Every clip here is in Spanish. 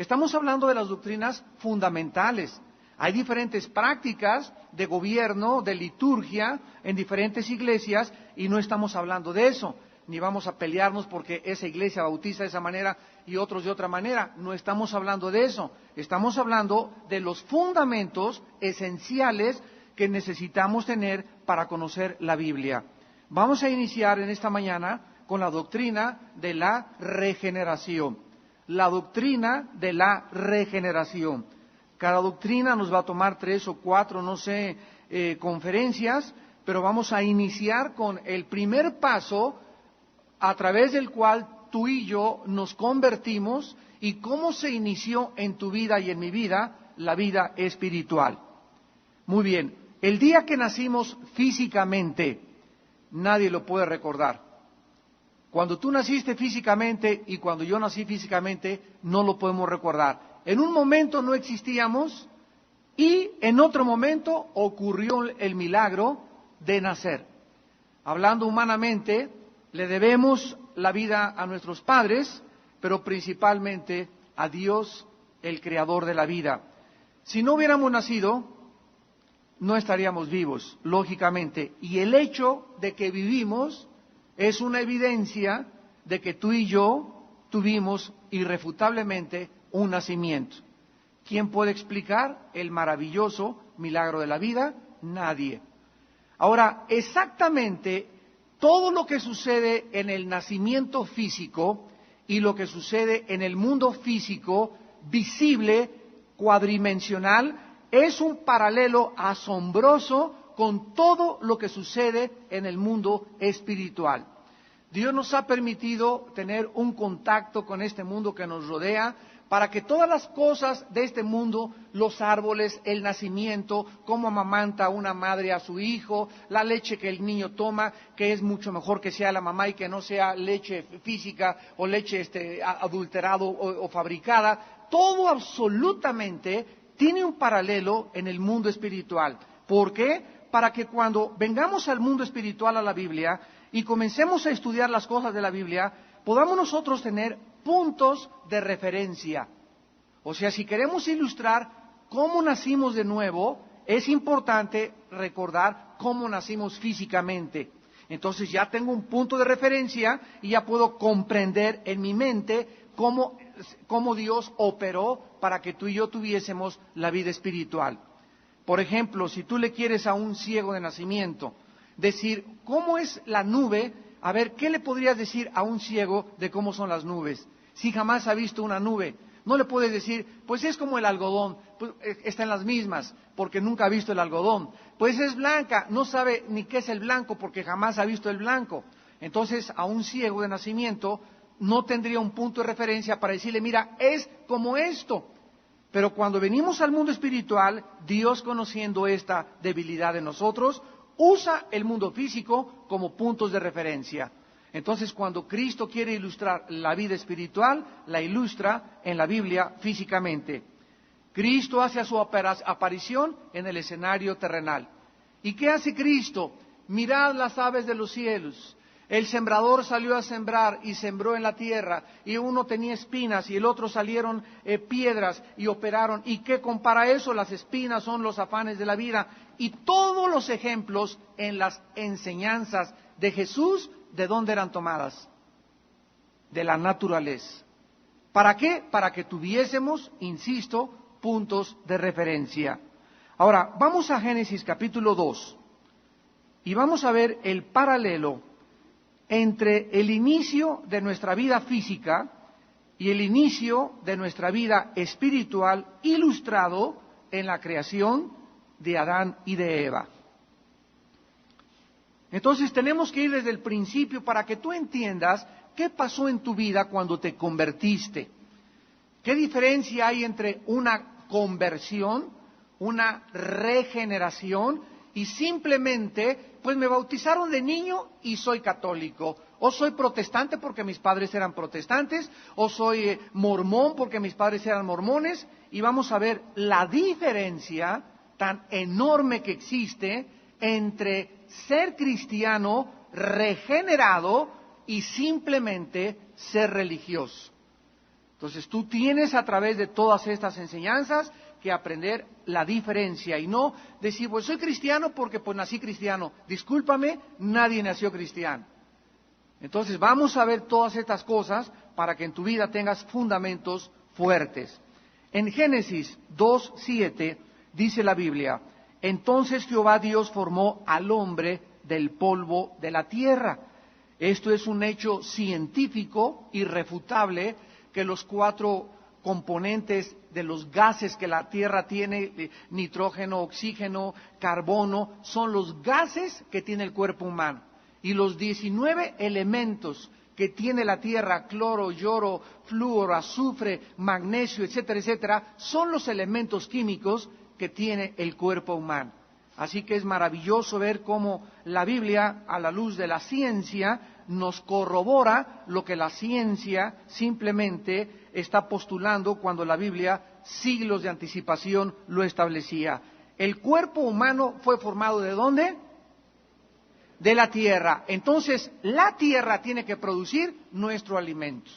Estamos hablando de las doctrinas fundamentales. Hay diferentes prácticas de gobierno, de liturgia, en diferentes iglesias, y no estamos hablando de eso. Ni vamos a pelearnos porque esa iglesia bautiza de esa manera y otros de otra manera. No estamos hablando de eso. Estamos hablando de los fundamentos esenciales que necesitamos tener para conocer la Biblia. Vamos a iniciar en esta mañana con la doctrina de la regeneración. La doctrina de la regeneración. Cada doctrina nos va a tomar 3 o 4, conferencias, pero vamos a iniciar con el primer paso a través del cual tú y yo nos convertimos y cómo se inició en tu vida y en mi vida la vida espiritual. Muy bien, el día que nacimos físicamente, nadie lo puede recordar. Cuando tú naciste físicamente y cuando yo nací físicamente, no lo podemos recordar. En un momento no existíamos y en otro momento ocurrió el milagro de nacer. Hablando humanamente, le debemos la vida a nuestros padres, pero principalmente a Dios, el creador de la vida. Si no hubiéramos nacido, no estaríamos vivos, lógicamente. Y el hecho de que vivimos es una evidencia de que tú y yo tuvimos irrefutablemente un nacimiento. ¿Quién puede explicar el maravilloso milagro de la vida? Nadie. Ahora, exactamente todo lo que sucede en el nacimiento físico y lo que sucede en el mundo físico, visible, cuadridimensional, es un paralelo asombroso con todo lo que sucede en el mundo espiritual. Dios nos ha permitido tener un contacto con este mundo que nos rodea, para que todas las cosas de este mundo, los árboles, el nacimiento, cómo amamanta una madre a su hijo, la leche que el niño toma, que es mucho mejor que sea la mamá y que no sea leche física o leche adulterado o fabricada, todo absolutamente tiene un paralelo en el mundo espiritual. ¿Por qué? Para que cuando vengamos al mundo espiritual, a la Biblia, y comencemos a estudiar las cosas de la Biblia, podamos nosotros tener puntos de referencia. O sea, si queremos ilustrar cómo nacimos de nuevo, es importante recordar cómo nacimos físicamente. Entonces ya tengo un punto de referencia y ya puedo comprender en mi mente cómo Dios operó para que tú y yo tuviésemos la vida espiritual. Por ejemplo, si tú le quieres a un ciego de nacimiento decir cómo es la nube, a ver, ¿qué le podrías decir a un ciego de cómo son las nubes? Si jamás ha visto una nube, no le puedes decir, pues es como el algodón, pues está en las mismas, porque nunca ha visto el algodón. Pues es blanca, no sabe ni qué es el blanco, porque jamás ha visto el blanco. Entonces, a un ciego de nacimiento no tendría un punto de referencia para decirle, mira, es como esto. Pero cuando venimos al mundo espiritual, Dios, conociendo esta debilidad de nosotros, usa el mundo físico como puntos de referencia. Entonces, cuando Cristo quiere ilustrar la vida espiritual, la ilustra en la Biblia físicamente. Cristo hace su aparición en el escenario terrenal. ¿Y qué hace Cristo? Mirad las aves de los cielos. El sembrador salió a sembrar y sembró en la tierra, y uno tenía espinas y el otro salieron piedras y operaron. ¿Y qué compara eso? Las espinas son los afanes de la vida. Y todos los ejemplos en las enseñanzas de Jesús, ¿de dónde eran tomadas? De la naturaleza. ¿Para qué? Para que tuviésemos, insisto, puntos de referencia. Ahora, vamos a Génesis capítulo 2 y vamos a ver el paralelo entre el inicio de nuestra vida física y el inicio de nuestra vida espiritual, ilustrado en la creación de Adán y de Eva. Entonces tenemos que ir desde el principio para que tú entiendas qué pasó en tu vida cuando te convertiste. ¿Qué diferencia hay entre una conversión, una regeneración y simplemente, pues me bautizaron de niño y soy católico, o soy protestante porque mis padres eran protestantes, o soy mormón porque mis padres eran mormones? Y vamos a ver la diferencia tan enorme que existe entre ser cristiano regenerado y simplemente ser religioso. Entonces tú tienes a través de todas estas enseñanzas que aprender la diferencia y no decir, pues soy cristiano porque pues nací cristiano. Discúlpame, nadie nació cristiano. Entonces vamos a ver todas estas cosas para que en tu vida tengas fundamentos fuertes. En Génesis 2:7 dice la Biblia, entonces Jehová Dios formó al hombre del polvo de la tierra. Esto es un hecho científico irrefutable, que los 4 componentes de los gases que la Tierra tiene, nitrógeno, oxígeno, carbono, son los gases que tiene el cuerpo humano. Y los 19 elementos que tiene la Tierra, cloro, yodo, flúor, azufre, magnesio, etcétera, etcétera, son los elementos químicos que tiene el cuerpo humano. Así que es maravilloso ver cómo la Biblia, a la luz de la ciencia, nos corrobora lo que la ciencia simplemente está postulando cuando la Biblia, siglos de anticipación, lo establecía. El cuerpo humano fue formado ¿de dónde? De la tierra. Entonces, la tierra tiene que producir nuestro alimento.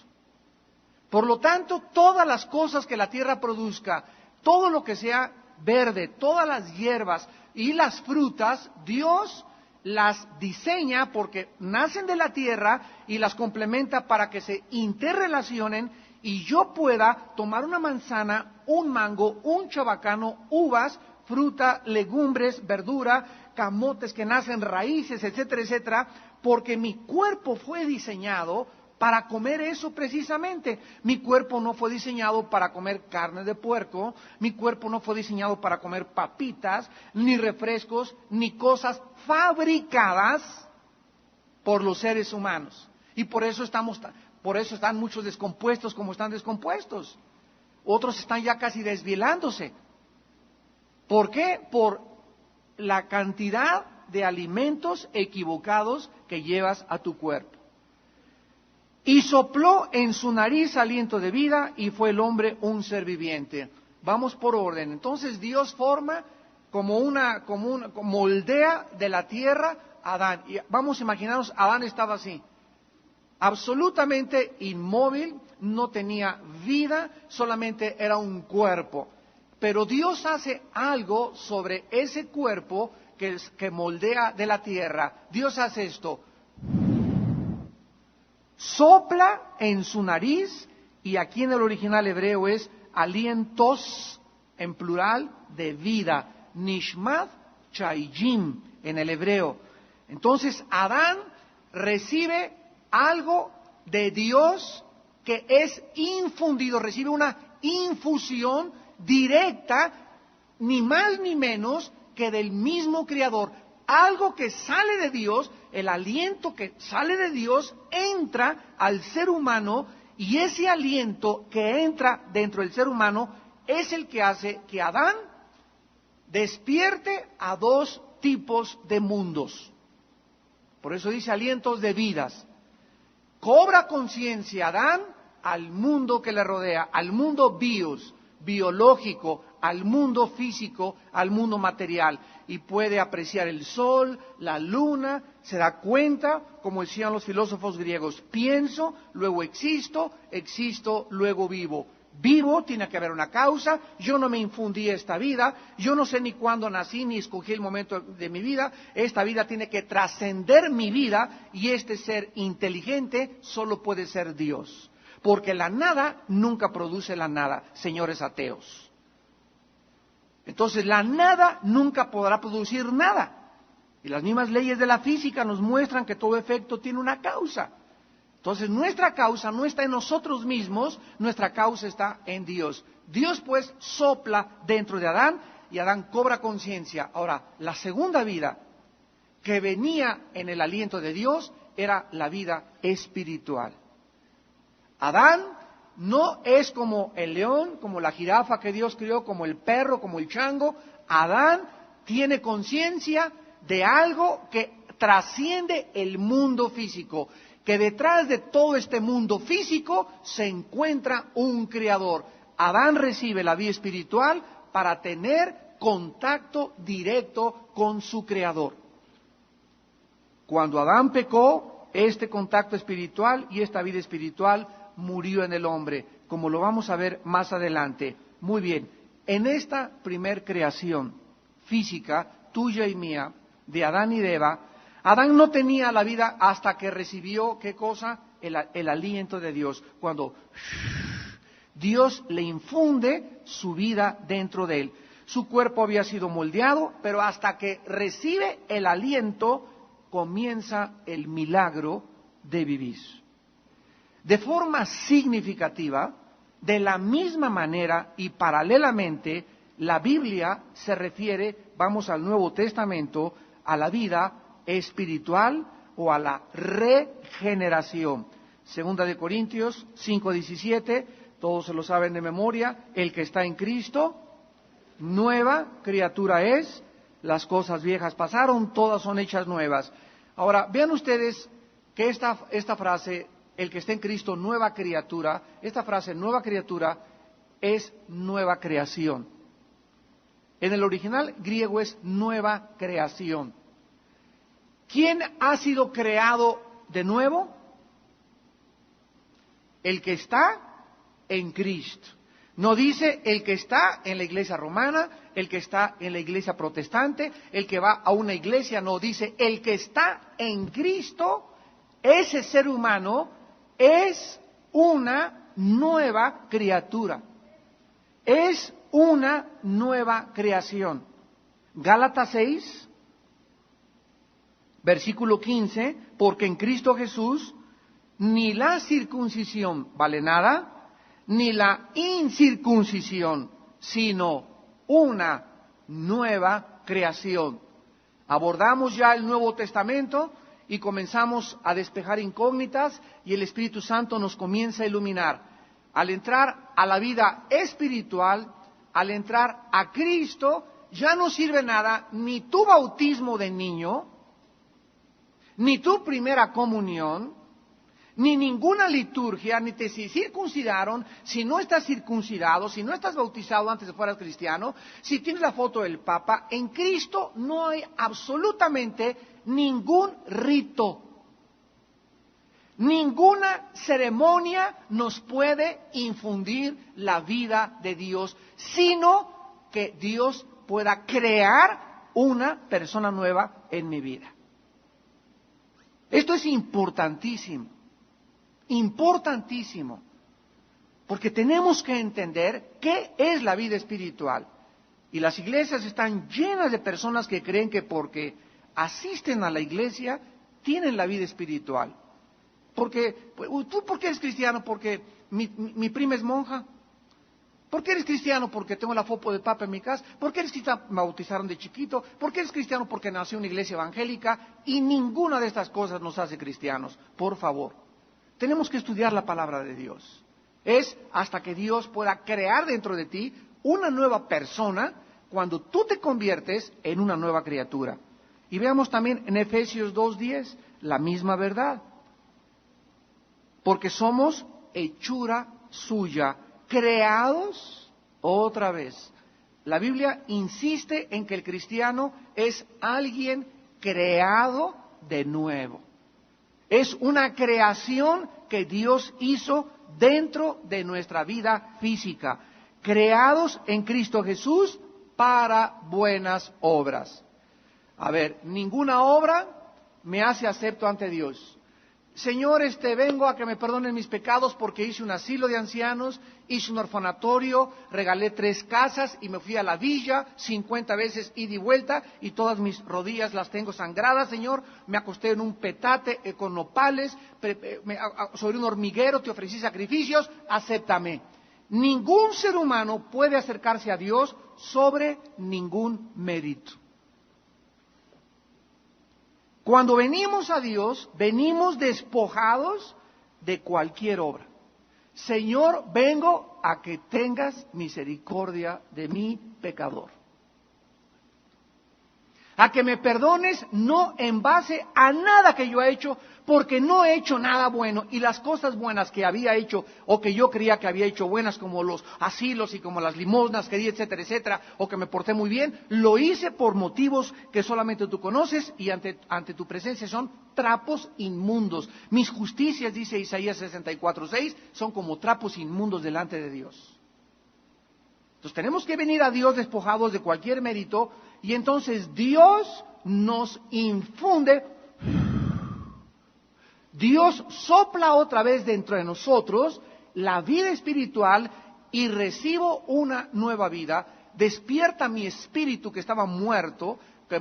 Por lo tanto, todas las cosas que la tierra produzca, todo lo que sea verde, todas las hierbas y las frutas, Dios las diseña porque nacen de la tierra y las complementa para que se interrelacionen y yo pueda tomar una manzana, un mango, un chabacano, uvas, fruta, legumbres, verdura, camotes que nacen, raíces, etcétera, etcétera, porque mi cuerpo fue diseñado para comer eso precisamente. Mi cuerpo no fue diseñado para comer carne de puerco, mi cuerpo no fue diseñado para comer papitas, ni refrescos, ni cosas fabricadas por los seres humanos. Y por eso están muchos descompuestos como están descompuestos. Otros están ya casi desvielándose. ¿Por qué? Por la cantidad de alimentos equivocados que llevas a tu cuerpo. Y sopló en su nariz aliento de vida y fue el hombre un ser viviente. Vamos por orden. Entonces Dios forma como moldea de la tierra a Adán. Y vamos a imaginarnos, Adán estaba así, absolutamente inmóvil, no tenía vida, solamente era un cuerpo. Pero Dios hace algo sobre ese cuerpo que moldea de la tierra. Dios hace esto. Sopla en su nariz, y aquí en el original hebreo es alientos, en plural, de vida. Nishmat chayim, en el hebreo. Entonces, Adán recibe algo de Dios que es infundido, recibe una infusión directa, ni más ni menos que del mismo Creador. Algo que sale de Dios, el aliento que sale de Dios entra al ser humano y ese aliento que entra dentro del ser humano es el que hace que Adán despierte a 2 tipos de mundos. Por eso dice alientos de vidas. Cobra conciencia Adán al mundo que le rodea, al mundo biológico, al mundo físico, al mundo material, y puede apreciar el sol, la luna, se da cuenta, como decían los filósofos griegos, pienso, luego existo, luego vivo. Vivo, tiene que haber una causa, yo no me infundí esta vida, yo no sé ni cuándo nací, ni escogí el momento de mi vida, esta vida tiene que trascender mi vida, y este ser inteligente solo puede ser Dios. Porque la nada nunca produce la nada, señores ateos. Entonces la nada nunca podrá producir nada. Y las mismas leyes de la física nos muestran que todo efecto tiene una causa. Entonces nuestra causa no está en nosotros mismos, nuestra causa está en Dios. Dios pues sopla dentro de Adán y Adán cobra conciencia. Ahora, la segunda vida que venía en el aliento de Dios era la vida espiritual. Adán no es como el león, como la jirafa que Dios crió, como el perro, como el chango. Adán tiene conciencia de algo que trasciende el mundo físico, que detrás de todo este mundo físico se encuentra un creador. Adán recibe la vida espiritual para tener contacto directo con su creador. Cuando Adán pecó, este contacto espiritual y esta vida espiritual murió en el hombre. como lo vamos a ver más adelante. Muy bien, en esta primer creación física, tuya y mía, de Adán y de Eva, Adán no tenía la vida hasta que recibió, ¿qué cosa? El aliento de Dios, cuando Dios le infunde su vida dentro de él. Su cuerpo había sido moldeado, pero hasta que recibe el aliento, comienza el milagro de vivir. De forma significativa, de la misma manera y paralelamente, la Biblia se refiere, vamos al Nuevo Testamento, a la vida espiritual o a la regeneración. Segunda de Corintios 5:17, todos se lo saben de memoria, el que está en Cristo, nueva criatura es, las cosas viejas pasaron, todas son hechas nuevas. Ahora, vean ustedes que esta frase, el que está en Cristo, nueva criatura, esta frase, nueva criatura, es nueva creación. En el original griego es nueva creación. ¿Quién ha sido creado de nuevo? El que está en Cristo. No dice el que está en la iglesia romana, el que está en la iglesia protestante, el que va a una iglesia, no, dice el que está en Cristo, ese ser humano es una nueva criatura, es una nueva creación. Gálatas 6, versículo 15, porque en Cristo Jesús ni la circuncisión vale nada, ni la incircuncisión, sino una nueva creación. Abordamos ya el Nuevo Testamento y comenzamos a despejar incógnitas y el Espíritu Santo nos comienza a iluminar. Al entrar a la vida espiritual, al entrar a Cristo, ya no sirve nada ni tu bautismo de niño, ni tu primera comunión, ni ninguna liturgia, ni te circuncidaron, si no estás circuncidado, si no estás bautizado antes de fueras cristiano, si tienes la foto del Papa, en Cristo no hay absolutamente ningún rito. Ninguna ceremonia nos puede infundir la vida de Dios, sino que Dios pueda crear una persona nueva en mi vida. Esto es importantísimo, importantísimo, porque tenemos que entender qué es la vida espiritual. Y las iglesias están llenas de personas que creen que porque asisten a la iglesia tienen la vida espiritual. Porque, ¿tú por qué eres cristiano? Porque mi prima es monja. ¿Por qué eres cristiano? Porque tengo la foto del Papa en mi casa. ¿Por qué eres cristiano? Me bautizaron de chiquito. ¿Por qué eres cristiano? Porque nació en una iglesia evangélica. Y ninguna de estas cosas nos hace cristianos. Por favor, tenemos que estudiar la palabra de Dios. Es hasta que Dios pueda crear dentro de ti una nueva persona cuando tú te conviertes en una nueva criatura. Y veamos también en Efesios 2:10 la misma verdad. Porque somos hechura suya, creados otra vez. La Biblia insiste en que el cristiano es alguien creado de nuevo. Es una creación que Dios hizo dentro de nuestra vida física. Creados en Cristo Jesús para buenas obras. A ver, ninguna obra me hace acepto ante Dios. Señor, vengo a que me perdonen mis pecados porque hice un asilo de ancianos, hice un orfanatorio, regalé 3 casas y me fui a la villa 50 veces ida y vuelta y todas mis rodillas las tengo sangradas, Señor. Me acosté en un petate con nopales, sobre un hormiguero, te ofrecí sacrificios, acéptame. Ningún ser humano puede acercarse a Dios sobre ningún mérito. Cuando venimos a Dios, venimos despojados de cualquier obra. Señor, vengo a que tengas misericordia de mi pecador. A que me perdones no en base a nada que yo he hecho, porque no he hecho nada bueno, y las cosas buenas que había hecho o que yo creía que había hecho buenas, como los asilos y como las limosnas que di, etcétera, etcétera, o que me porté muy bien, lo hice por motivos que solamente tú conoces y ante tu presencia son trapos inmundos. Mis justicias, dice Isaías 64:6, son como trapos inmundos delante de Dios. Entonces tenemos que venir a Dios despojados de cualquier mérito, y entonces Dios nos infunde, Dios sopla otra vez dentro de nosotros la vida espiritual y recibo una nueva vida, despierta mi espíritu que estaba muerto, que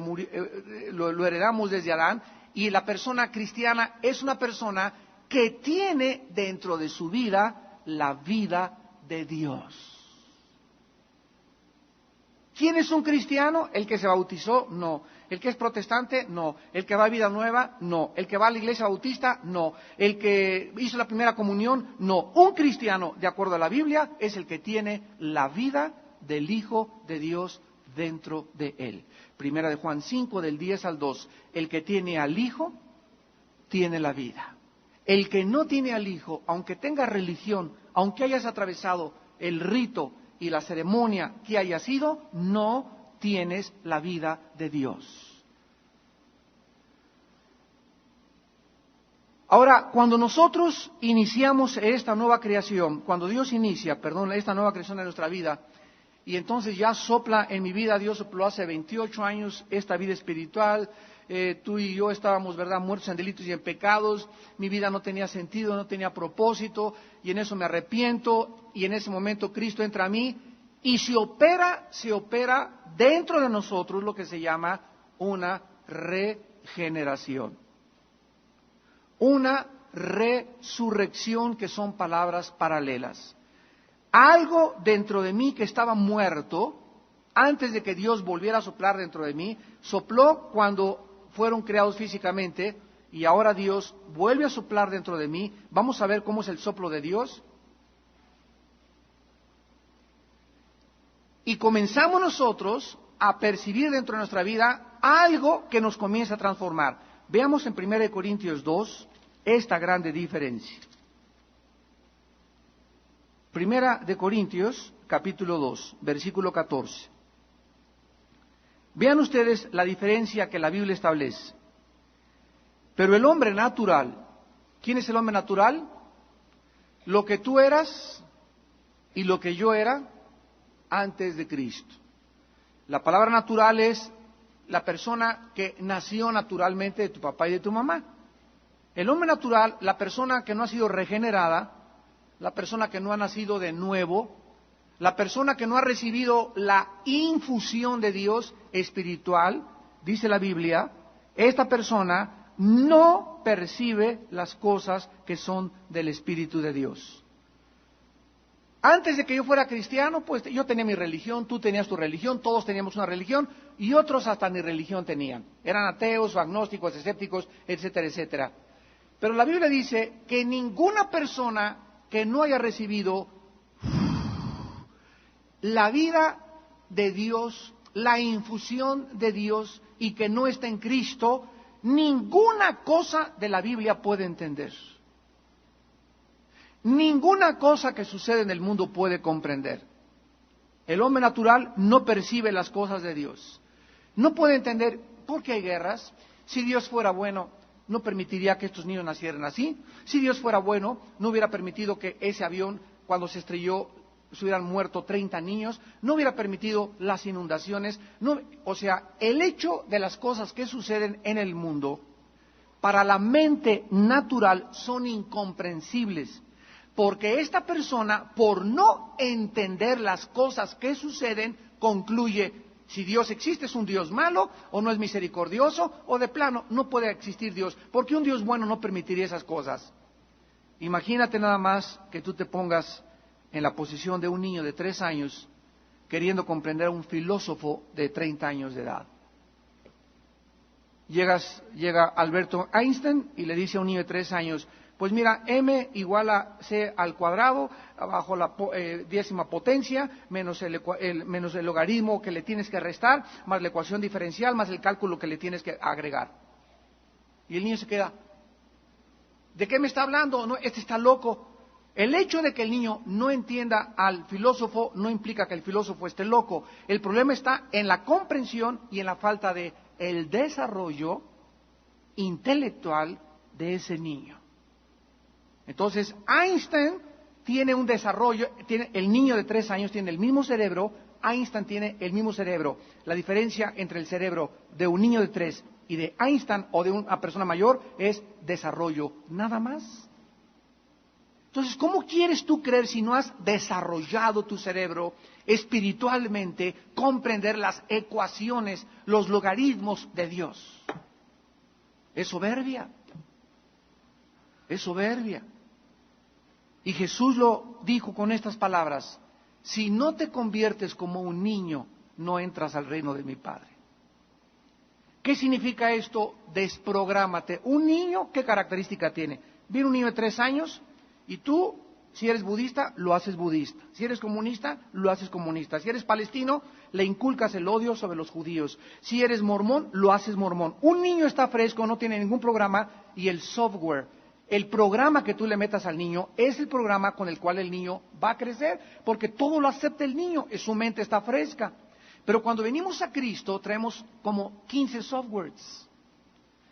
lo heredamos desde Adán, y la persona cristiana es una persona que tiene dentro de su vida la vida de Dios. ¿Quién es un cristiano? ¿El que se bautizó? No. ¿El que es protestante? No. ¿El que va a vida nueva? No. ¿El que va a la iglesia bautista? No. ¿El que hizo la primera comunión? No. Un cristiano, de acuerdo a la Biblia, es el que tiene la vida del Hijo de Dios dentro de él. Primera de Juan 5, del 10 al 2. El que tiene al Hijo, tiene la vida. El que no tiene al Hijo, aunque tenga religión, aunque hayas atravesado el rito y la ceremonia que haya sido, no tienes la vida de Dios. Ahora, cuando nosotros iniciamos esta nueva creación, cuando Dios inicia, esta nueva creación de nuestra vida, y entonces ya sopla en mi vida, Dios sopló hace 28 años esta vida espiritual, tú y yo estábamos, ¿verdad?, muertos en delitos y en pecados, mi vida no tenía sentido, no tenía propósito, y en eso me arrepiento, y en ese momento Cristo entra a mí, y se opera dentro de nosotros lo que se llama una regeneración. Una resurrección, que son palabras paralelas. Algo dentro de mí que estaba muerto, antes de que Dios volviera a soplar dentro de mí, sopló cuando fueron creados físicamente, y ahora Dios vuelve a soplar dentro de mí. Vamos a ver cómo es el soplo de Dios. Y comenzamos nosotros a percibir dentro de nuestra vida algo que nos comienza a transformar. Veamos en 1 Corintios 2 esta grande diferencia. 1 Corintios, capítulo 2, versículo 14. Vean ustedes la diferencia que la Biblia establece. Pero el hombre natural, ¿quién es el hombre natural? Lo que tú eras y lo que yo era antes de Cristo. La palabra natural es la persona que nació naturalmente de tu papá y de tu mamá. El hombre natural, la persona que no ha sido regenerada, la persona que no ha nacido de nuevo, la persona que no ha recibido la infusión de Dios espiritual, dice la Biblia, esta persona no percibe las cosas que son del Espíritu de Dios. Antes de que yo fuera cristiano, pues yo tenía mi religión, tú tenías tu religión, todos teníamos una religión, y otros hasta ni religión tenían. Eran ateos o agnósticos, escépticos, etcétera, etcétera. Pero la Biblia dice que ninguna persona que no haya recibido la vida de Dios, la infusión de Dios, y que no está en Cristo, ninguna cosa de la Biblia puede entender. Ninguna cosa que sucede en el mundo puede comprender. El hombre natural no percibe las cosas de Dios. No puede entender por qué hay guerras. Si Dios fuera bueno, no permitiría que estos niños nacieran así. Si Dios fuera bueno, no hubiera permitido que ese avión, cuando se estrelló, se hubieran muerto 30 niños. No hubiera permitido las inundaciones. O sea, el hecho de las cosas que suceden en el mundo, para la mente natural, son incomprensibles. Porque esta persona, por no entender las cosas que suceden, concluye, si Dios existe, es un Dios malo, o no es misericordioso, o de plano, no puede existir Dios, porque un Dios bueno no permitiría esas cosas. Imagínate nada más que tú te pongas en la posición de un niño de 3 años, queriendo comprender a un filósofo de 30 años de edad. Llega Alberto Einstein y le dice a un niño de 3 años, Pues mira, m igual a c al cuadrado, bajo la décima potencia, menos menos el logaritmo que le tienes que restar, más la ecuación diferencial, más el cálculo que le tienes que agregar. Y el niño se queda, ¿de qué me está hablando? No, este está loco. El hecho de que el niño no entienda al filósofo no implica que el filósofo esté loco. El problema está en la comprensión y en la falta de el desarrollo intelectual de ese niño. Entonces, Einstein tiene un desarrollo, el niño de 3 años tiene el mismo cerebro, Einstein tiene el mismo cerebro. La diferencia entre el cerebro de un niño de 3 y de Einstein o de una persona mayor es desarrollo, nada más. Entonces, ¿cómo quieres tú creer si no has desarrollado tu cerebro espiritualmente, comprender las ecuaciones, los logaritmos de Dios? Es soberbia. Es soberbia. Y Jesús lo dijo con estas palabras: si no te conviertes como un niño, no entras al reino de mi Padre. ¿Qué significa esto? Desprográmate. Un niño, ¿qué característica tiene? Viene un niño de 3 años y tú, si eres budista, lo haces budista. Si eres comunista, lo haces comunista. Si eres palestino, le inculcas el odio sobre los judíos. Si eres mormón, lo haces mormón. Un niño está fresco, no tiene ningún programa, y el software, el programa que tú le metas al niño, es el programa con el cual el niño va a crecer, porque todo lo acepta el niño, su mente está fresca. Pero cuando venimos a Cristo, traemos como 15 softwares,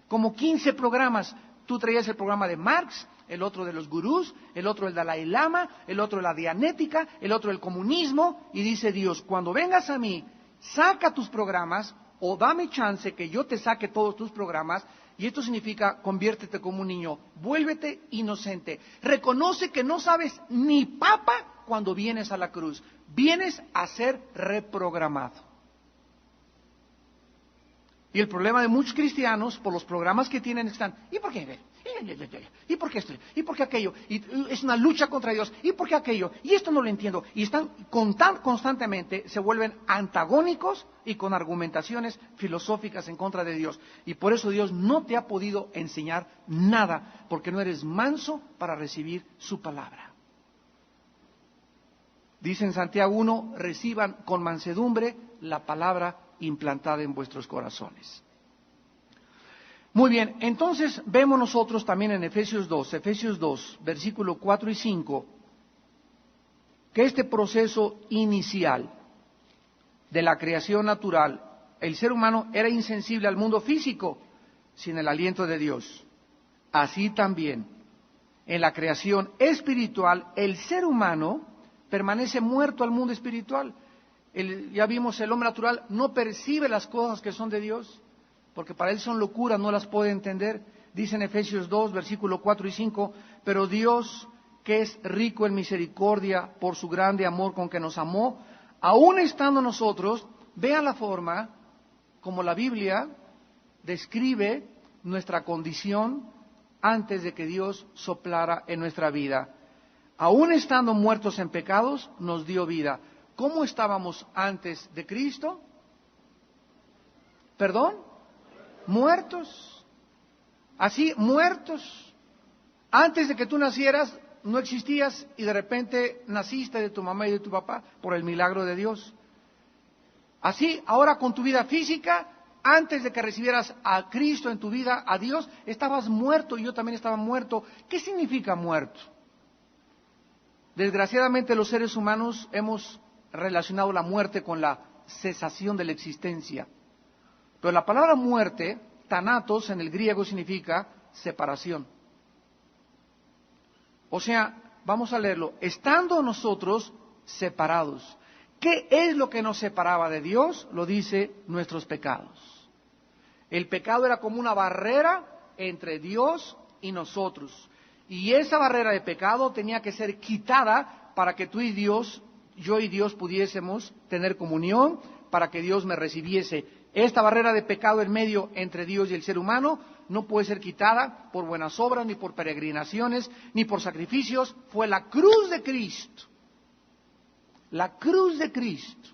como 15 programas. Tú traías el programa de Marx, el otro de los gurús, el otro el Dalai Lama, el otro la dianética, el otro el comunismo, y dice Dios, cuando vengas a mí, saca tus programas, o dame chance que yo te saque todos tus programas, y esto significa conviértete como un niño, vuélvete inocente, reconoce que no sabes ni papa cuando vienes a la cruz, vienes a ser reprogramado. Y el problema de muchos cristianos, por los programas que tienen, están, ¿y por qué? ¿Y por qué esto? ¿Y por qué aquello? Y es una lucha contra Dios. ¿Y por qué aquello? Y esto no lo entiendo. Y están constantemente, se vuelven antagónicos y con argumentaciones filosóficas en contra de Dios. Y por eso Dios no te ha podido enseñar nada, porque no eres manso para recibir su palabra. Dice en Santiago 1, reciban con mansedumbre la palabra implantada en vuestros corazones. Muy bien, entonces vemos nosotros también en Efesios 2, versículo 4 y 5, que este proceso inicial de la creación natural, el ser humano era insensible al mundo físico sin el aliento de Dios. Así también, en la creación espiritual, el ser humano permanece muerto al mundo espiritual. Ya vimos, el hombre natural no percibe las cosas que son de Dios, porque para él son locuras, no las puede entender. Dice en Efesios 2, versículo 4 y 5, pero Dios, que es rico en misericordia por su grande amor con que nos amó, aún estando nosotros, vean la forma como la Biblia describe nuestra condición antes de que Dios soplara en nuestra vida. Aún estando muertos en pecados, nos dio vida. ¿Cómo estábamos antes de Cristo? ¿Perdón? Muertos. Así, muertos. Antes de que tú nacieras, no existías y de repente naciste de tu mamá y de tu papá por el milagro de Dios. Así, ahora con tu vida física, antes de que recibieras a Cristo en tu vida, a Dios, estabas muerto y yo también estaba muerto. ¿Qué significa muerto? Desgraciadamente los seres humanos hemos relacionado la muerte con la cesación de la existencia. Pero la palabra muerte, thanatos, en el griego significa separación. O sea, vamos a leerlo, estando nosotros separados. ¿Qué es lo que nos separaba de Dios? Lo dice nuestros pecados. El pecado era como una barrera entre Dios y nosotros. Y esa barrera de pecado tenía que ser quitada para que tú y Dios, yo y Dios pudiésemos tener comunión, para que Dios me recibiese. Esta barrera de pecado en medio entre Dios y el ser humano no puede ser quitada por buenas obras, ni por peregrinaciones, ni por sacrificios. Fue la cruz de Cristo. La cruz de Cristo,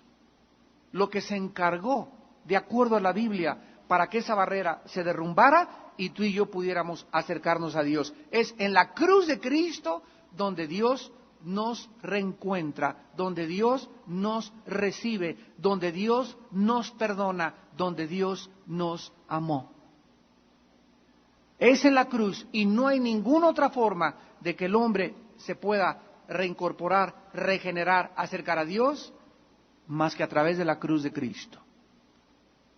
lo que se encargó, de acuerdo a la Biblia, para que esa barrera se derrumbara y tú y yo pudiéramos acercarnos a Dios. Es en la cruz de Cristo donde Dios nos reencuentra, donde Dios nos recibe, donde Dios nos perdona, donde Dios nos amó. Es en la cruz y no hay ninguna otra forma de que el hombre se pueda reincorporar, regenerar, acercar a Dios, más que a través de la cruz de Cristo.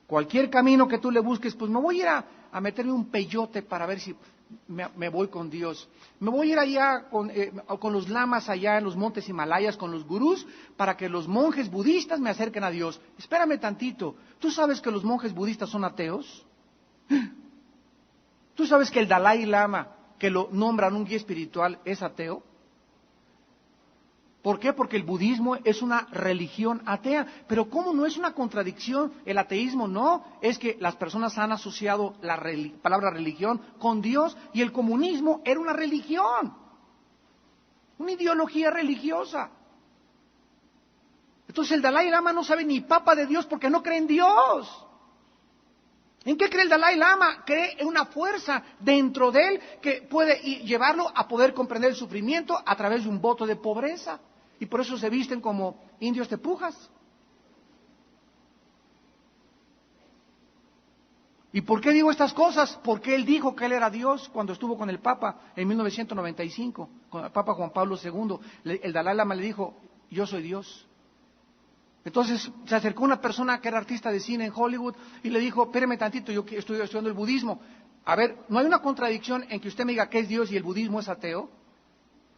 Cualquier camino que tú le busques, pues me voy a ir a meterme un peyote para ver si me voy con Dios. Me voy a ir allá con los lamas allá en los montes Himalayas, con los gurús, para que los monjes budistas me acerquen a Dios. Espérame tantito. ¿Tú sabes que los monjes budistas son ateos? ¿Tú sabes que el Dalai Lama, que lo nombran un guía espiritual, es ateo? ¿Por qué? Porque el budismo es una religión atea. Pero ¿cómo no es una contradicción el ateísmo? No, es que las personas han asociado la palabra religión con Dios y el comunismo era una religión, una ideología religiosa. Entonces el Dalai Lama no sabe ni papa de Dios porque no cree en Dios. ¿En qué cree el Dalai Lama? Cree en una fuerza dentro de él que puede llevarlo a poder comprender el sufrimiento a través de un voto de pobreza. Y por eso se visten como indios tepujas. ¿Y por qué digo estas cosas? Porque él dijo que él era Dios cuando estuvo con el Papa en 1995, con el Papa Juan Pablo II. El Dalai Lama le dijo, yo soy Dios. Entonces se acercó una persona que era artista de cine en Hollywood y le dijo, espéreme tantito, yo estoy estudiando el budismo. A ver, ¿no hay una contradicción en que usted me diga que es Dios y el budismo es ateo?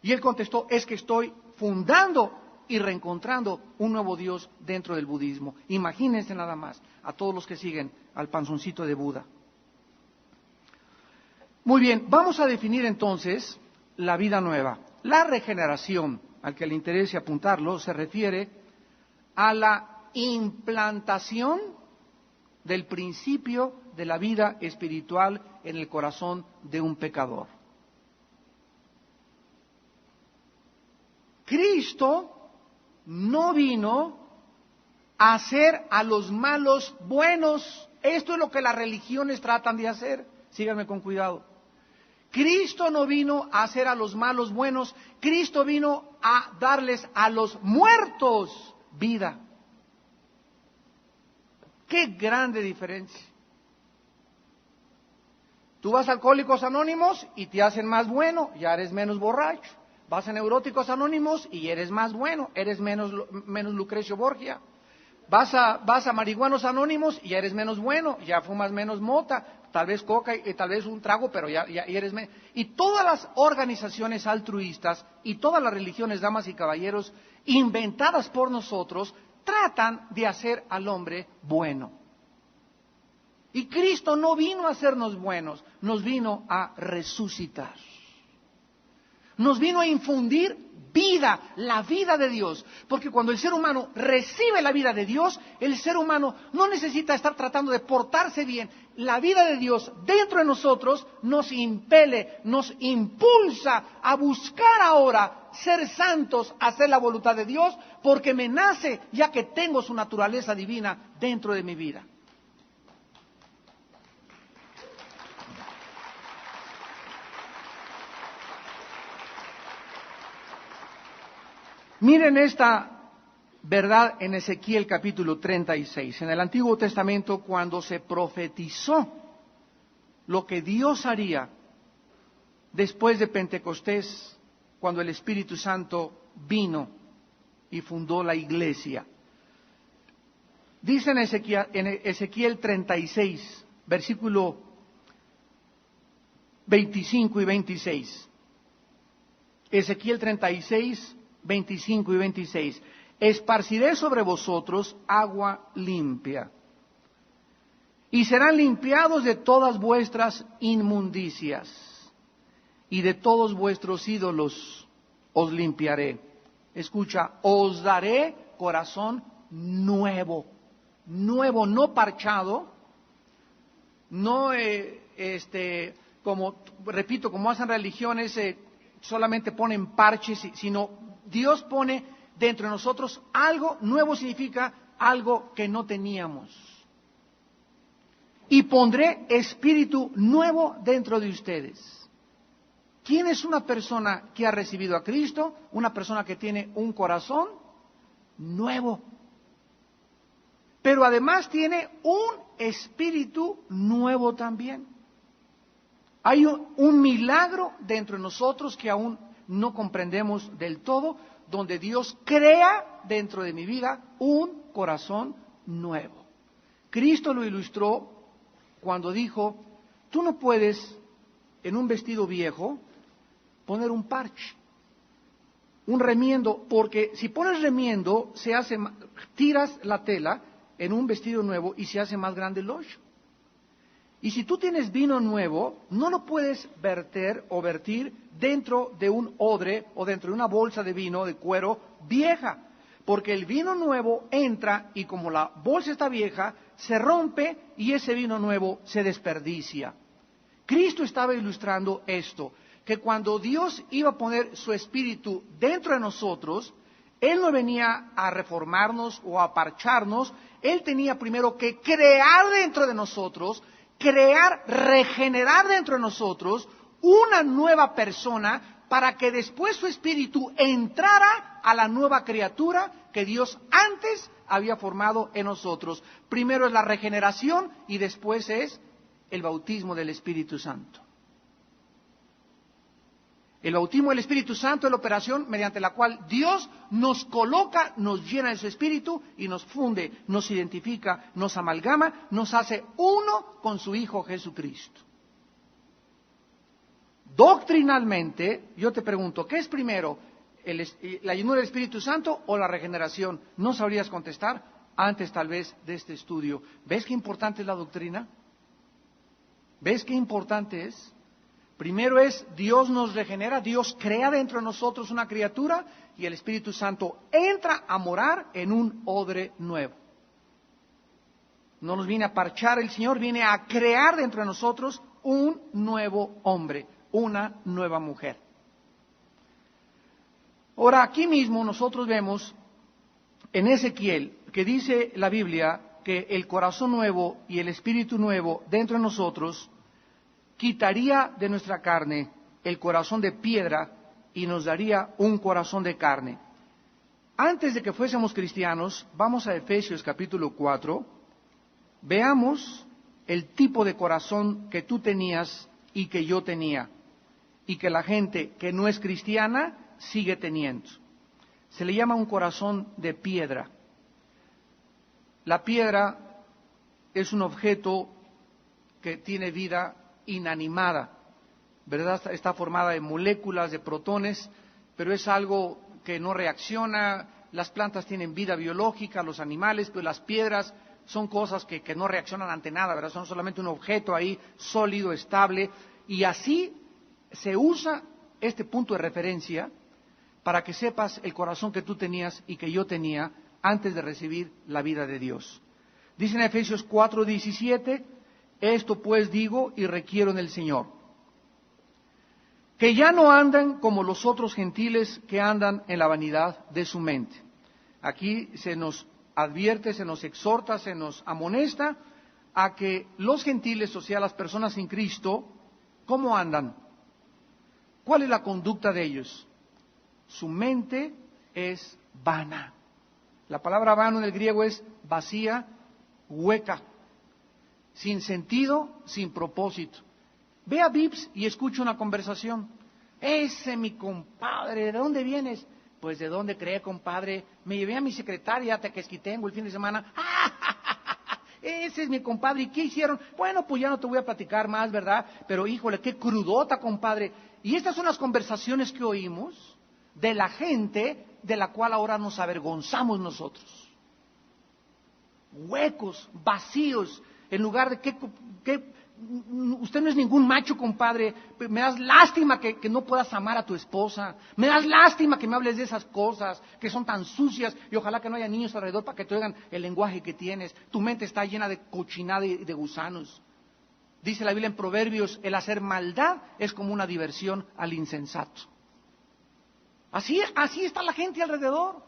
Y él contestó, es que estoy fundando y reencontrando un nuevo Dios dentro del budismo. Imagínense nada más a todos los que siguen al panzoncito de Buda. Muy bien, vamos a definir entonces la vida nueva. La regeneración, al que le interese apuntarlo, se refiere a la implantación del principio de la vida espiritual en el corazón de un pecador. Cristo no vino a hacer a los malos buenos. Esto es lo que las religiones tratan de hacer. Síganme con cuidado. Cristo no vino a hacer a los malos buenos. Cristo vino a darles a los muertos vida. ¡Qué grande diferencia! Tú vas a Alcohólicos Anónimos y te hacen más bueno, ya eres menos borracho. Vas a Neuróticos Anónimos y eres más bueno, eres menos Lucrecio Borgia. Vas a Marihuanos Anónimos y ya eres menos bueno, ya fumas menos mota, tal vez coca y tal vez un trago, pero ya eres menos. Y todas las organizaciones altruistas y todas las religiones, damas y caballeros, inventadas por nosotros, tratan de hacer al hombre bueno. Y Cristo no vino a hacernos buenos, nos vino a resucitar. Nos vino a infundir vida, la vida de Dios. Porque cuando el ser humano recibe la vida de Dios, el ser humano no necesita estar tratando de portarse bien. La vida de Dios dentro de nosotros nos impele, nos impulsa a buscar ahora ser santos, hacer la voluntad de Dios, porque me nace ya que tengo su naturaleza divina dentro de mi vida. Miren esta verdad en Ezequiel capítulo 36. En el Antiguo Testamento, cuando se profetizó lo que Dios haría después de Pentecostés, cuando el Espíritu Santo vino y fundó la iglesia. Dice en Ezequiel 36, versículo 25 y 26. Ezequiel 36, 25 y 26. Esparciré sobre vosotros agua limpia, y serán limpiados de todas vuestras inmundicias, y de todos vuestros ídolos os limpiaré. Escucha, os daré corazón nuevo, nuevo, no parchado, no como hacen religiones, solamente ponen parches, sino Dios pone dentro de nosotros algo nuevo, significa algo que no teníamos. y pondré espíritu nuevo dentro de ustedes. ¿Quién es una persona que ha recibido a Cristo? Una persona que tiene un corazón nuevo. Pero además tiene un espíritu nuevo también. Hay un milagro dentro de nosotros que aún no comprendemos del todo, donde Dios crea dentro de mi vida un corazón nuevo. Cristo lo ilustró cuando dijo, tú no puedes en un vestido viejo poner un parche, un remiendo, porque si pones remiendo, tiras la tela en un vestido nuevo y se hace más grande el hoyo. Y si tú tienes vino nuevo, no lo puedes verter o vertir dentro de un odre o dentro de una bolsa de vino de cuero vieja, porque el vino nuevo entra y como la bolsa está vieja, se rompe y ese vino nuevo se desperdicia. Cristo estaba ilustrando esto, que cuando Dios iba a poner su espíritu dentro de nosotros, Él no venía a reformarnos o a parcharnos, Él tenía primero que crear dentro de nosotros, regenerar dentro de nosotros una nueva persona para que después su espíritu entrara a la nueva criatura que Dios antes había formado en nosotros. Primero es la regeneración y después es el bautismo del Espíritu Santo. El bautismo del Espíritu Santo es la operación mediante la cual Dios nos coloca, nos llena de su Espíritu y nos funde, nos identifica, nos amalgama, nos hace uno con su Hijo Jesucristo. Doctrinalmente, yo te pregunto, ¿qué es primero? ¿La llenura del Espíritu Santo o la regeneración? No sabrías contestar antes tal vez de este estudio. ¿Ves qué importante es la doctrina? ¿Ves qué importante es? Primero es, Dios nos regenera, Dios crea dentro de nosotros una criatura y el Espíritu Santo entra a morar en un odre nuevo. No nos viene a parchar el Señor, viene a crear dentro de nosotros un nuevo hombre, una nueva mujer. Ahora, aquí mismo nosotros vemos en Ezequiel que dice la Biblia que el corazón nuevo y el espíritu nuevo dentro de nosotros quitaría de nuestra carne el corazón de piedra y nos daría un corazón de carne. Antes de que fuésemos cristianos, vamos a Efesios capítulo 4, veamos el tipo de corazón que tú tenías y que yo tenía, y que la gente que no es cristiana sigue teniendo. Se le llama un corazón de piedra. La piedra es un objeto que tiene vida inanimada, ¿verdad? Está formada de moléculas, de protones, pero es algo que no reacciona. Las plantas tienen vida biológica, los animales, pero las piedras son cosas que no reaccionan ante nada, ¿verdad? Son solamente un objeto ahí sólido, estable, y así se usa este punto de referencia para que sepas el corazón que tú tenías y que yo tenía antes de recibir la vida de Dios. Dice en Efesios 4:17, esto pues digo y requiero en el Señor, que ya no andan como los otros gentiles que andan en la vanidad de su mente. Aquí se nos advierte, se nos exhorta, se nos amonesta a que los gentiles, o sea, las personas sin Cristo, ¿cómo andan? ¿Cuál es la conducta de ellos? Su mente es vana. La palabra vano en el griego es vacía, hueca, sin sentido, sin propósito. Ve a Vips y escucha una conversación. Ese mi compadre, ¿de dónde vienes? Pues de dónde cree, compadre. Me llevé a mi secretaria a Tequesquitengo el fin de semana. Ese es mi compadre. ¿Y qué hicieron? Bueno, pues ya no te voy a platicar más, ¿verdad? Pero híjole, qué crudota, compadre. Y estas son las conversaciones que oímos de la gente de la cual ahora nos avergonzamos nosotros. Huecos, vacíos, en lugar de que usted no es ningún macho, compadre. Me das lástima que no puedas amar a tu esposa. Me das lástima que me hables de esas cosas que son tan sucias y ojalá que no haya niños alrededor para que te oigan el lenguaje que tienes. Tu mente está llena de cochinada y de gusanos. Dice la Biblia en Proverbios, el hacer maldad es como una diversión al insensato. Así está la gente alrededor.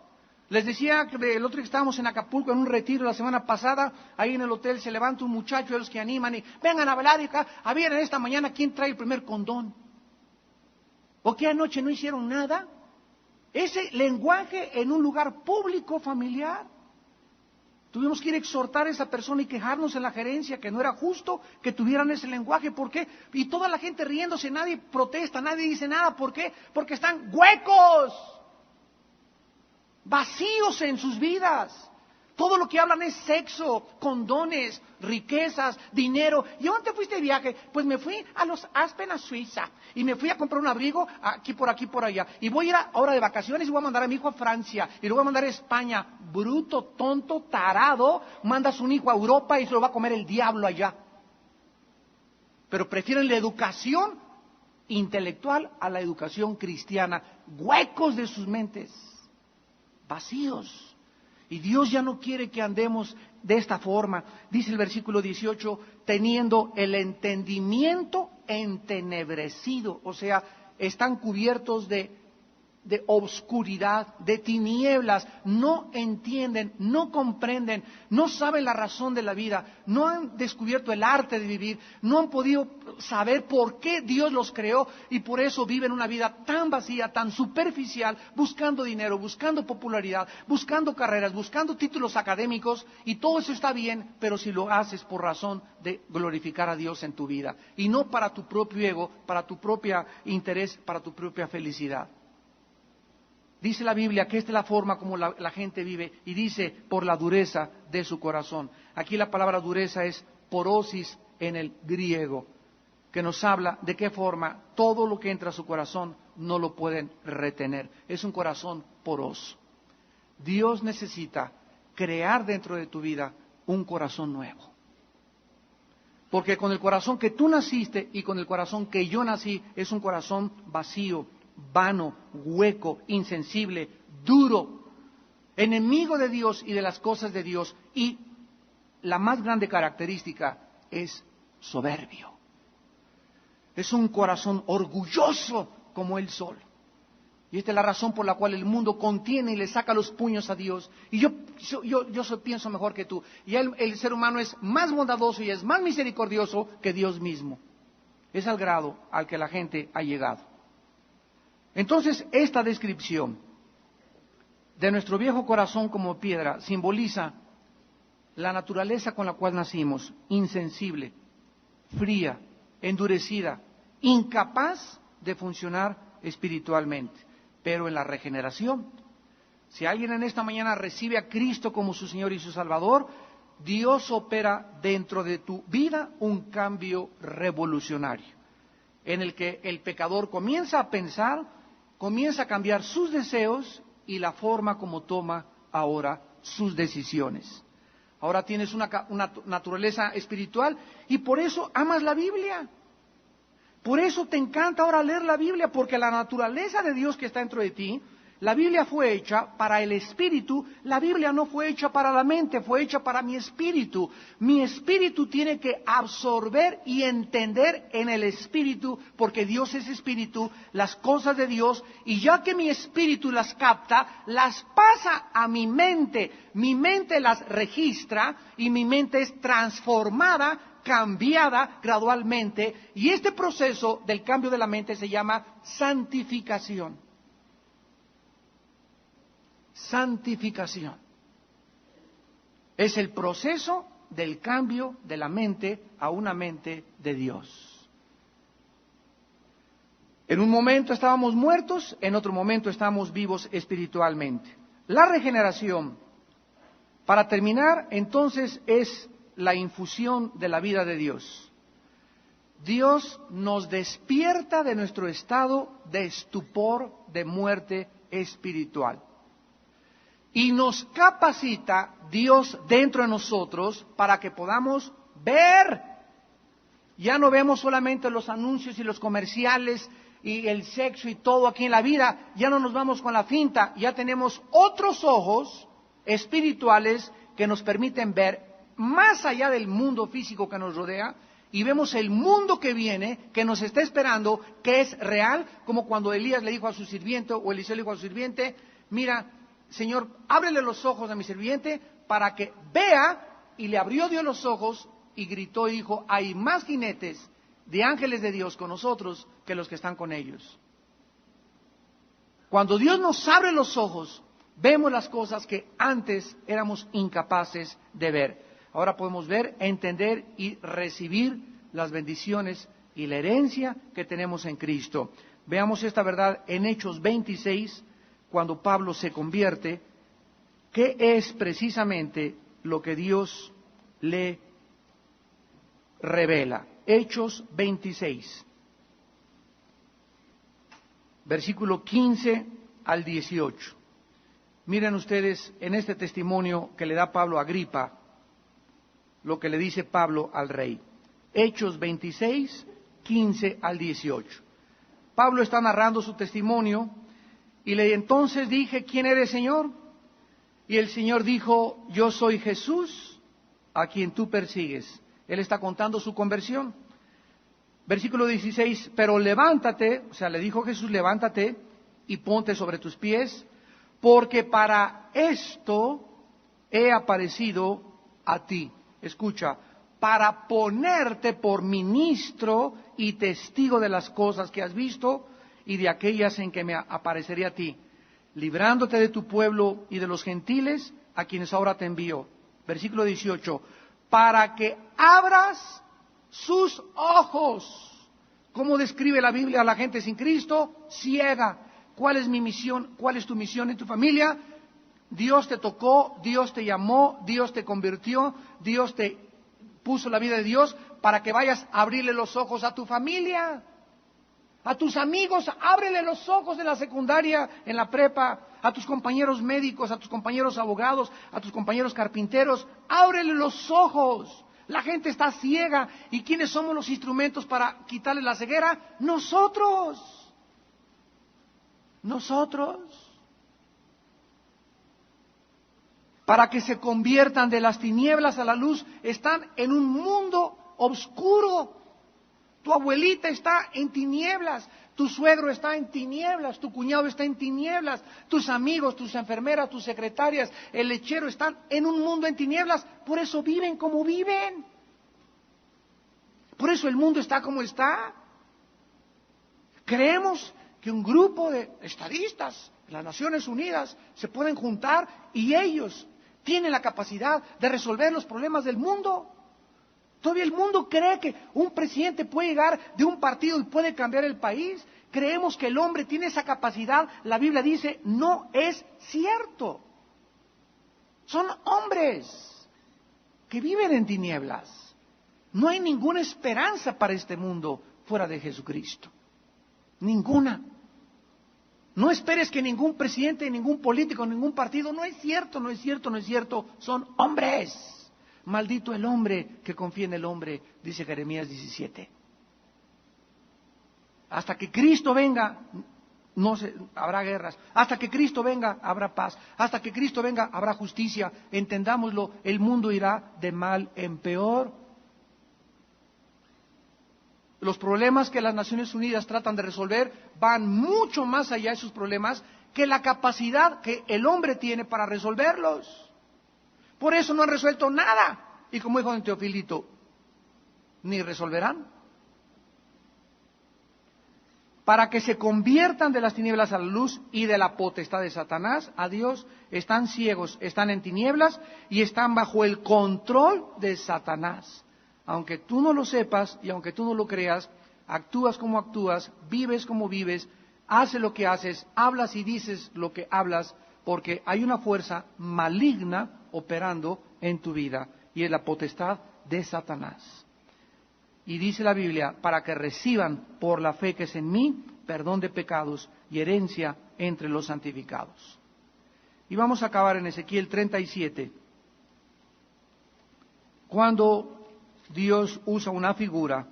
Les decía que el otro día que estábamos en Acapulco en un retiro la semana pasada, ahí en el hotel se levanta un muchacho de los que animan y vengan a bailar y acá, a ver esta mañana quién trae el primer condón. ¿O qué anoche no hicieron nada? Ese lenguaje en un lugar público, familiar. Tuvimos que ir a exhortar a esa persona y quejarnos en la gerencia que no era justo que tuvieran ese lenguaje. ¿Por qué? Y toda la gente riéndose, nadie protesta, nadie dice nada. ¿Por qué? Porque están huecos, vacíos en sus vidas. Todo lo que hablan es sexo, condones, riquezas, dinero. ¿Y dónde fuiste de viaje? Pues me fui a los Aspen, a Suiza. Y me fui a comprar un abrigo aquí, por allá. Y voy a ir ahora de vacaciones y voy a mandar a mi hijo a Francia. Y lo voy a mandar a España. Bruto, tonto, tarado. Mandas un hijo a Europa y se lo va a comer el diablo allá. Pero prefieren la educación intelectual a la educación cristiana. Huecos de sus mentes. Vacíos. Y Dios ya no quiere que andemos de esta forma. Dice el versículo 18, teniendo el entendimiento entenebrecido. O sea, están cubiertos de obscuridad, de tinieblas. No entienden, no comprenden, no saben la razón de la vida. No han descubierto el arte de vivir. No han podido saber por qué Dios los creó. Y por eso viven una vida tan vacía, tan superficial, buscando dinero, buscando popularidad, buscando carreras, buscando títulos académicos. Y todo eso está bien, pero si lo haces por razón de glorificar a Dios en tu vida. Y no para tu propio ego, para tu propio interés, para tu propia felicidad. Dice la Biblia que esta es la forma como la gente vive y dice por la dureza de su corazón. Aquí la palabra dureza es porosis en el griego, que nos habla de qué forma todo lo que entra a su corazón no lo pueden retener. Es un corazón poroso. Dios necesita crear dentro de tu vida un corazón nuevo. Porque con el corazón que tú naciste y con el corazón que yo nací es un corazón vacío, vano, hueco, insensible, duro, enemigo de Dios y de las cosas de Dios. Y la más grande característica es soberbio. Es un corazón orgulloso como el sol. Y esta es la razón por la cual el mundo contiene y le saca los puños a Dios. Y yo pienso mejor que tú. Y el ser humano es más bondadoso y es más misericordioso que Dios mismo. Es al grado al que la gente ha llegado. Entonces, esta descripción de nuestro viejo corazón como piedra simboliza la naturaleza con la cual nacimos, insensible, fría, endurecida, incapaz de funcionar espiritualmente. Pero en la regeneración, si alguien en esta mañana recibe a Cristo como su Señor y su Salvador, Dios opera dentro de tu vida un cambio revolucionario, en el que el pecador comienza a pensar, comienza a cambiar sus deseos y la forma como toma ahora sus decisiones. Ahora tienes una naturaleza espiritual y por eso amas la Biblia. Por eso te encanta ahora leer la Biblia, porque la naturaleza de Dios que está dentro de ti, la Biblia fue hecha para el espíritu, la Biblia no fue hecha para la mente, fue hecha para mi espíritu. Mi espíritu tiene que absorber y entender en el espíritu, porque Dios es espíritu, las cosas de Dios, y ya que mi espíritu las capta, las pasa a mi mente las registra y mi mente es transformada, cambiada gradualmente, y este proceso del cambio de la mente se llama santificación. Santificación. Es el proceso del cambio de la mente a una mente de Dios. En un momento estábamos muertos, en otro momento estamos vivos espiritualmente. La regeneración, para terminar, entonces es la infusión de la vida de Dios. Dios nos despierta de nuestro estado de estupor, de muerte espiritual. Y nos capacita Dios dentro de nosotros para que podamos ver. Ya no vemos solamente los anuncios y los comerciales y el sexo y todo aquí en la vida. Ya no nos vamos con la finta. Ya tenemos otros ojos espirituales que nos permiten ver más allá del mundo físico que nos rodea. Y vemos el mundo que viene, que nos está esperando, que es real. Como cuando Elías le dijo a su sirviente, o Eliseo le dijo a su sirviente, mira, Señor, ábrele los ojos a mi sirviente para que vea, y le abrió Dios los ojos y gritó y dijo, hay más jinetes de ángeles de Dios con nosotros que los que están con ellos. Cuando Dios nos abre los ojos, vemos las cosas que antes éramos incapaces de ver. Ahora podemos ver, entender y recibir las bendiciones y la herencia que tenemos en Cristo. Veamos esta verdad en Hechos 26, cuando Pablo se convierte, ¿qué es precisamente lo que Dios le revela? Hechos 26, versículo 15 al 18. Miren ustedes en este testimonio que le da Pablo a Agripa, lo que le dice Pablo al rey. Hechos 26, 15 al 18. Pablo está narrando su testimonio y entonces dije, ¿quién eres, Señor? Y el Señor dijo, yo soy Jesús, a quien tú persigues. Él está contando su conversión. Versículo 16, pero levántate, o sea, le dijo Jesús, levántate y ponte sobre tus pies, porque para esto he aparecido a ti. Escucha, para ponerte por ministro y testigo de las cosas que has visto y de aquellas en que me apareceré a ti, librándote de tu pueblo y de los gentiles a quienes ahora te envío. Versículo 18, para que abras sus ojos. ¿Cómo describe la Biblia a la gente sin Cristo? Ciega. ¿Cuál es mi misión? ¿Cuál es tu misión en tu familia? Dios te tocó, Dios te llamó, Dios te convirtió, Dios te puso la vida de Dios para que vayas a abrirle los ojos a tu familia, a tus amigos, ábrele los ojos en la secundaria, en la prepa, a tus compañeros médicos, a tus compañeros abogados, a tus compañeros carpinteros, ábrele los ojos. La gente está ciega. ¿Y quiénes somos los instrumentos para quitarle la ceguera? Nosotros. Para que se conviertan de las tinieblas a la luz, están en un mundo oscuro. Tu abuelita está en tinieblas, tu suegro está en tinieblas, tu cuñado está en tinieblas, tus amigos, tus enfermeras, tus secretarias, el lechero están en un mundo en tinieblas. Por eso viven como viven. Por eso el mundo está como está. Creemos que un grupo de estadistas, las Naciones Unidas, se pueden juntar y ellos tienen la capacidad de resolver los problemas del mundo. Todavía el mundo cree que un presidente puede llegar de un partido y puede cambiar el país. Creemos que el hombre tiene esa capacidad. La Biblia dice, no es cierto. Son hombres que viven en tinieblas. No hay ninguna esperanza para este mundo fuera de Jesucristo. Ninguna. No esperes que ningún presidente, ningún político, ningún partido, no es cierto. Son hombres. Maldito el hombre que confía en el hombre, dice Jeremías 17. Hasta que Cristo venga, habrá guerras. Hasta que Cristo venga, habrá paz. Hasta que Cristo venga, habrá justicia. Entendámoslo, el mundo irá de mal en peor. Los problemas que las Naciones Unidas tratan de resolver van mucho más allá de sus problemas que la capacidad que el hombre tiene para resolverlos. Por eso no han resuelto nada. Y como dijo don Teofilito, ni resolverán. Para que se conviertan de las tinieblas a la luz y de la potestad de Satanás a Dios, están ciegos, están en tinieblas y están bajo el control de Satanás. Aunque tú no lo sepas y aunque tú no lo creas, actúas como actúas, vives como vives, haces lo que haces, hablas y dices lo que hablas, porque hay una fuerza maligna operando en tu vida y es la potestad de Satanás. Y dice la Biblia, para que reciban por la fe que es en mí, perdón de pecados y herencia entre los santificados. Y vamos a acabar en Ezequiel 37, cuando Dios usa una figura,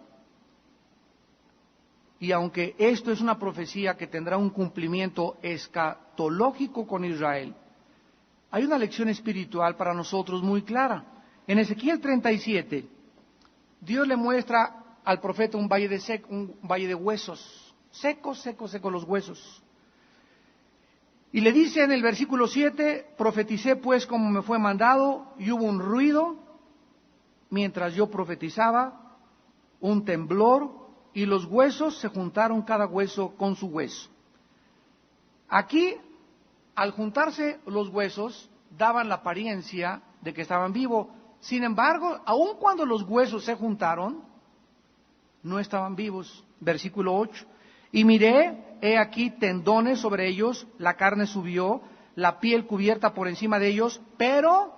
y aunque esto es una profecía que tendrá un cumplimiento escatológico con Israel, hay una lección espiritual para nosotros muy clara. En Ezequiel 37, Dios le muestra al profeta un valle de huesos, secos los huesos. Y le dice en el versículo 7, profeticé pues como me fue mandado, y hubo un ruido mientras yo profetizaba, un temblor, y los huesos se juntaron cada hueso con su hueso. Aquí, al juntarse los huesos, daban la apariencia de que estaban vivos. Sin embargo, aun cuando los huesos se juntaron, no estaban vivos. Versículo 8. Y miré, he aquí tendones sobre ellos, la carne subió, la piel cubierta por encima de ellos, pero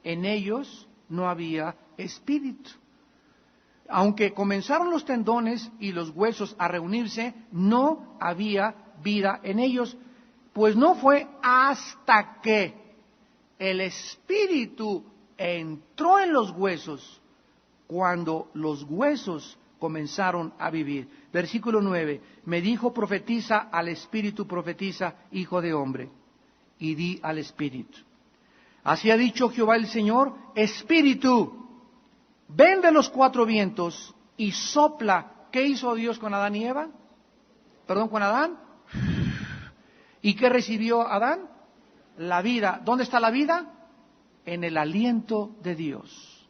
en ellos no había espíritu. Aunque comenzaron los tendones y los huesos a reunirse, no había vida en ellos, pues no fue hasta que el espíritu entró en los huesos cuando los huesos comenzaron a vivir. Versículo 9, me dijo, profetiza al espíritu, profetiza, hijo de hombre, y di al espíritu. Así ha dicho Jehová el Señor, espíritu, ven de los cuatro vientos y sopla. ¿Qué hizo Dios con Adán y Eva? Perdón, con Adán. ¿Y qué recibió Adán? La vida. ¿Dónde está la vida? En el aliento de Dios.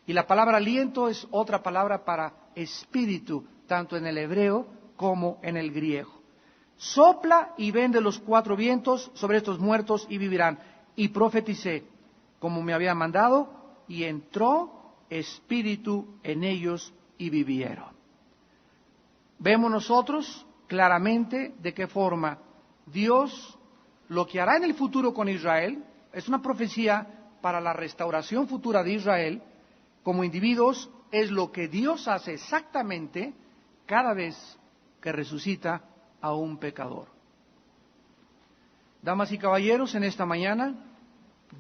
Y la palabra aliento es otra palabra para espíritu, tanto en el hebreo como en el griego. Sopla y ven de los cuatro vientos sobre estos muertos y vivirán. Y profeticé como me había mandado, y entró espíritu en ellos y vivieron. Vemos nosotros claramente de qué forma Dios lo que hará en el futuro con Israel es una profecía para la restauración futura de Israel como individuos, es lo que Dios hace exactamente cada vez que resucita a un pecador. Damas y caballeros, en esta mañana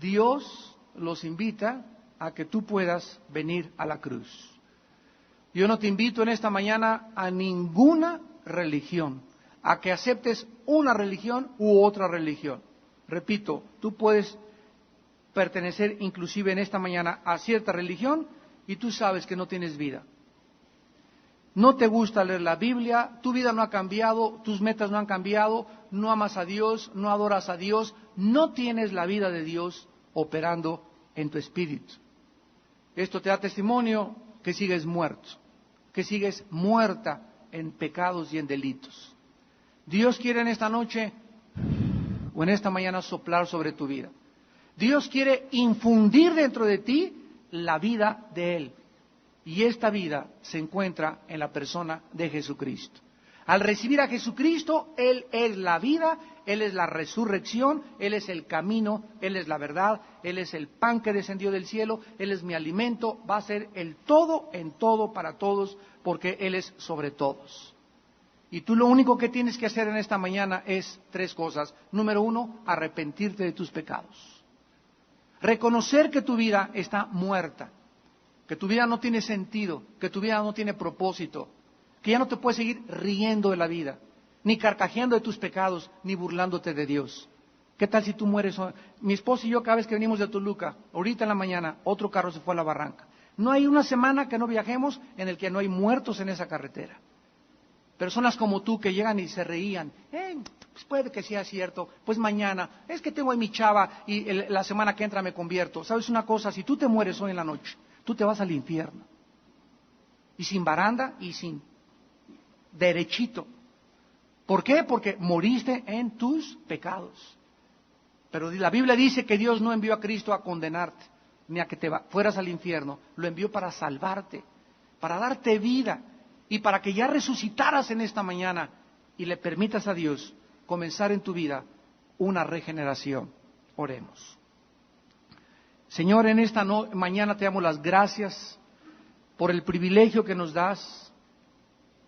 Dios los invita a que tú puedas venir a la cruz. Yo no te invito en esta mañana a ninguna religión, a que aceptes una religión u otra religión. Repito, tú puedes pertenecer inclusive en esta mañana a cierta religión y tú sabes que no tienes vida. No te gusta leer la Biblia, tu vida no ha cambiado, tus metas no han cambiado, no amas a Dios, no adoras a Dios, no tienes la vida de Dios operando en tu espíritu. Esto te da testimonio que sigues muerto, que sigues muerta en pecados y en delitos. Dios quiere en esta noche o en esta mañana soplar sobre tu vida. Dios quiere infundir dentro de ti la vida de Él. Y esta vida se encuentra en la persona de Jesucristo. Al recibir a Jesucristo, Él es la vida, Él es la resurrección, Él es el camino, Él es la verdad, Él es el pan que descendió del cielo, Él es mi alimento, va a ser el todo en todo para todos, porque Él es sobre todos. Y tú lo único que tienes que hacer en esta mañana es tres cosas. Número uno, arrepentirte de tus pecados. Reconocer que tu vida está muerta, que tu vida no tiene sentido, que tu vida no tiene propósito, que ya no te puedes seguir riendo de la vida, ni carcajeando de tus pecados, ni burlándote de Dios. ¿Qué tal si tú mueres hoy? Mi esposo y yo cada vez que venimos de Toluca, ahorita en la mañana, otro carro se fue a la barranca. No hay una semana que no viajemos en el que no hay muertos en esa carretera. Personas como tú que llegan y se reían, pues puede que sea cierto, pues mañana, es que tengo ahí mi chava y la semana que entra me convierto. ¿Sabes una cosa? Si tú te mueres hoy en la noche, tú te vas al infierno. Y sin baranda y sin derechito. ¿Por qué? Porque moriste en tus pecados. Pero la Biblia dice que Dios no envió a Cristo a condenarte, ni a que te fueras al infierno. Lo envió para salvarte, para darte vida y para que ya resucitaras en esta mañana y le permitas a Dios comenzar en tu vida una regeneración. Oremos. Señor, en esta mañana te damos las gracias por el privilegio que nos das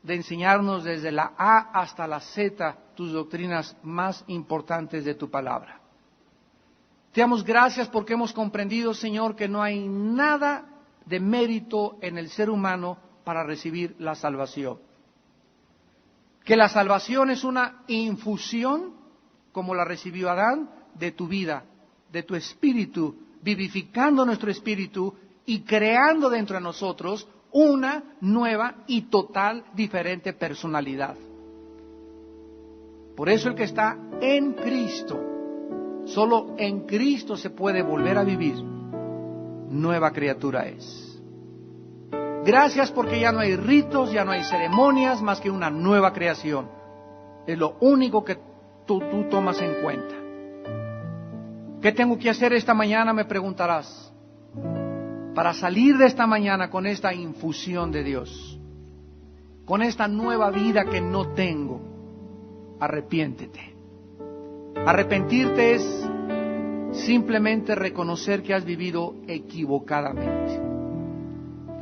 de enseñarnos desde la A hasta la Z tus doctrinas más importantes de tu palabra. Te damos gracias porque hemos comprendido, Señor, que no hay nada de mérito en el ser humano para recibir la salvación. Que la salvación es una infusión, como la recibió Adán, de tu vida, de tu espíritu, vivificando nuestro espíritu y creando dentro de nosotros una nueva y total diferente personalidad. Por eso el que está en Cristo, solo en Cristo se puede volver a vivir. Nueva criatura es. Gracias porque ya no hay ritos, ya no hay ceremonias, más que una nueva creación. Es lo único que tú tomas en cuenta. ¿Qué tengo que hacer esta mañana? Me preguntarás. Para salir de esta mañana con esta infusión de Dios, con esta nueva vida que no tengo, arrepiéntete. Arrepentirte es simplemente reconocer que has vivido equivocadamente,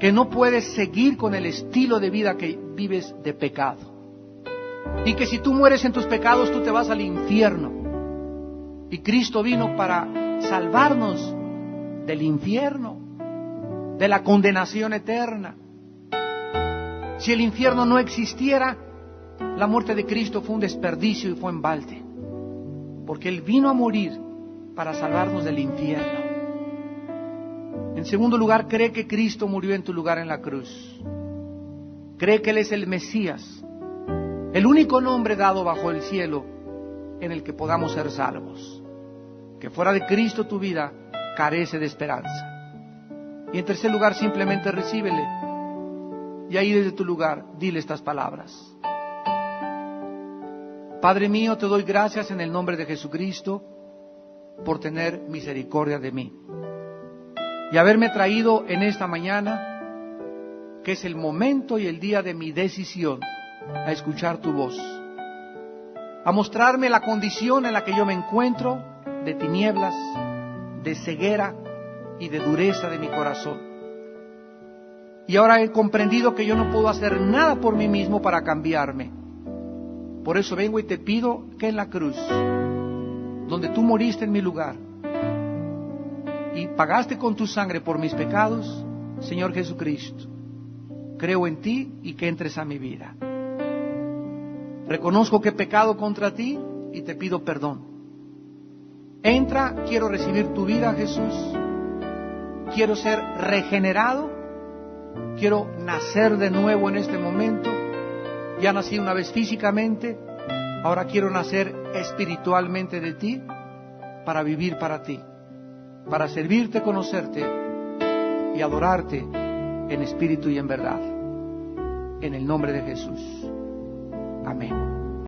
que no puedes seguir con el estilo de vida que vives de pecado, y que si tú mueres en tus pecados tú te vas al infierno, y Cristo vino para salvarnos del infierno, de la condenación eterna. Si el infierno no existiera, la muerte de Cristo fue un desperdicio y fue en balde, porque Él vino a morir para salvarnos del infierno. En segundo lugar, cree que Cristo murió en tu lugar en la cruz. Cree que Él es el Mesías, el único nombre dado bajo el cielo en el que podamos ser salvos. Que fuera de Cristo tu vida carece de esperanza. Y en tercer lugar, simplemente recíbele. Y ahí desde tu lugar, dile estas palabras. Padre mío, te doy gracias en el nombre de Jesucristo por tener misericordia de mí. Y haberme traído en esta mañana, que es el momento y el día de mi decisión, a escuchar tu voz. A mostrarme la condición en la que yo me encuentro, de tinieblas, de ceguera y de dureza de mi corazón. Y ahora he comprendido que yo no puedo hacer nada por mí mismo para cambiarme. Por eso vengo y te pido que en la cruz, donde tú moriste en mi lugar y pagaste con tu sangre por mis pecados, Señor Jesucristo, creo en ti y que entres a mi vida. Reconozco que he pecado contra ti y te pido perdón. Entra, quiero recibir tu vida, Jesús. Quiero ser regenerado. Quiero nacer de nuevo en este momento. Ya nací una vez físicamente. Ahora quiero nacer espiritualmente de ti para vivir para ti, para servirte, conocerte y adorarte en espíritu y en verdad. En el nombre de Jesús. Amén.